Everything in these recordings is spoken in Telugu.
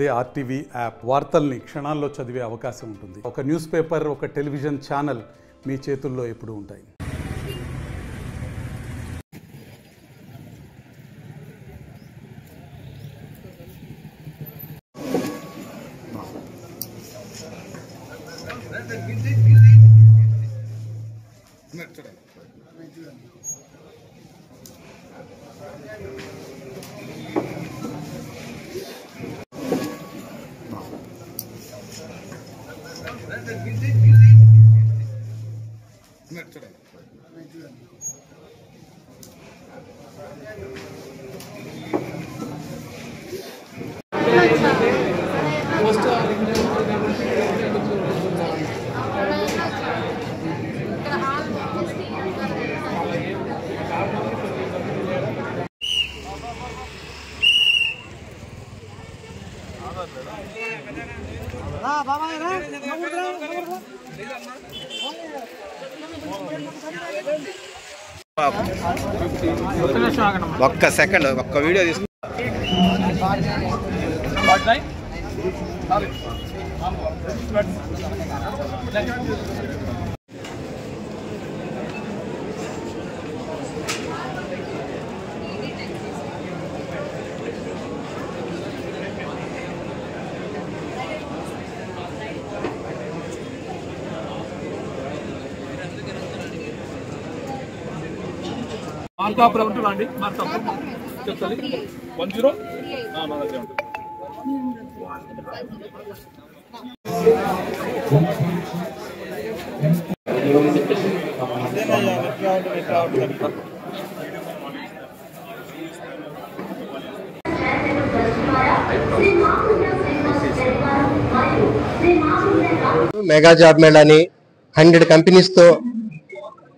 అదే ఆర్టీవీ యాప్ వార్తల్ని క్షణాల్లో చదివే అవకాశం ఉంటుంది. ఒక న్యూస్ పేపర్, ఒక టెలివిజన్ ఛానల్ మీ చేతుల్లో ఎప్పుడూ ఉంటాయి. ఒక్క సెకండ్ ఒక్క వీడియో తీసుకు మార్కాపురం రండి. మార్కాపురం చెప్తుంది 10 నా దగ్గర ఉంటుంది. మెగా జాబ్ మేళాని 100 కంపెనీస్ తో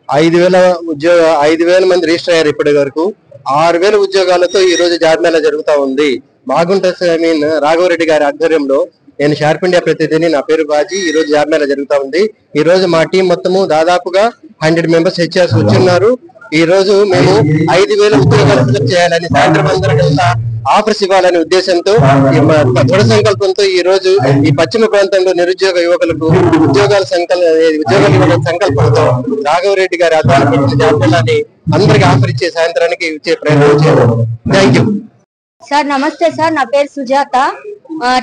5,000 మంది రిజిస్టర్ అయ్యారు. ఇప్పటి వరకు 6,000 ఉద్యోగాలతో ఈ రోజు జాబ్ మేళా జరుగుతా ఉంది. మాగుంట రాఘవరెడ్డి గారి ఆధ్వర్యంలో నేను షార్ప్ ఇండియా ప్రతినిధిని. నా పేరు బాజీ. ఈ రోజు జాబ్ మేళా జరుగుతా ఉంది. ఈ రోజు మా టీం మొత్తము దాదాపుగా 100 మెంబర్స్ హెచ్ఆర్స్ వచ్చున్నారు. ఈ రోజు మేము 5,000 ఉద్యోగాలు ఫిలప్ చేయాలని, సాయంత్రం అందరికంతా ఆఫర్స్ ఇవ్వాలనే ఉద్దేశంతో, దృఢ సంకల్పంతో ఈ రోజు ఈ పశ్చిమ ప్రాంతంలో నిరుద్యోగ యువకులకు ఉద్యోగాలు ఇవ్వాలనే సంకల్పంతో రాఘవరెడ్డి గారి ఆధ్వర్యంలో జాబ్ మేళాని అందరికి ఆఫర్ ఇచ్చే సాయంత్రానికి ఇచ్చే ప్రయత్నం చేశారు. Thank you sir. నమస్తే సార్, నా పేరు సుజాత.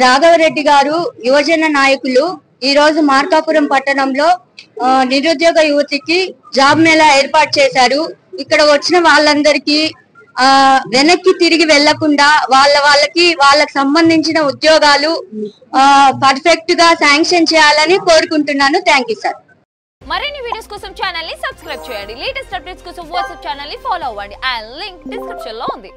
రాఘవరెడ్డి గారు యువజన నాయకులు ఈ రోజు మార్కాపురం పట్టణంలో నిరుద్యోగ యువతికి జాబ్ మేళా ఏర్పాటు చేశారు. ఇక్కడ వచ్చిన వాళ్ళందరికీ వెనక్కి తిరిగి వెళ్లకుండా వాళ్ళకి సంబంధించిన ఉద్యోగాలు పర్ఫెక్ట్ గా శాంక్షన్ చేయాలని కోరుకుంటున్నాను. Thank you sir. మరిన్ని వీడియోస్ కోసం ఛానల్ ని సబ్స్క్రైబ్ చేయండి. లేటెస్ట్ అప్డేట్స్ కోసం వాట్సాప్ ఛానల్ ని ఫాలో అవ్వండి. ఆ లింక్ డిస్క్రిప్షన్ లో ఉంది.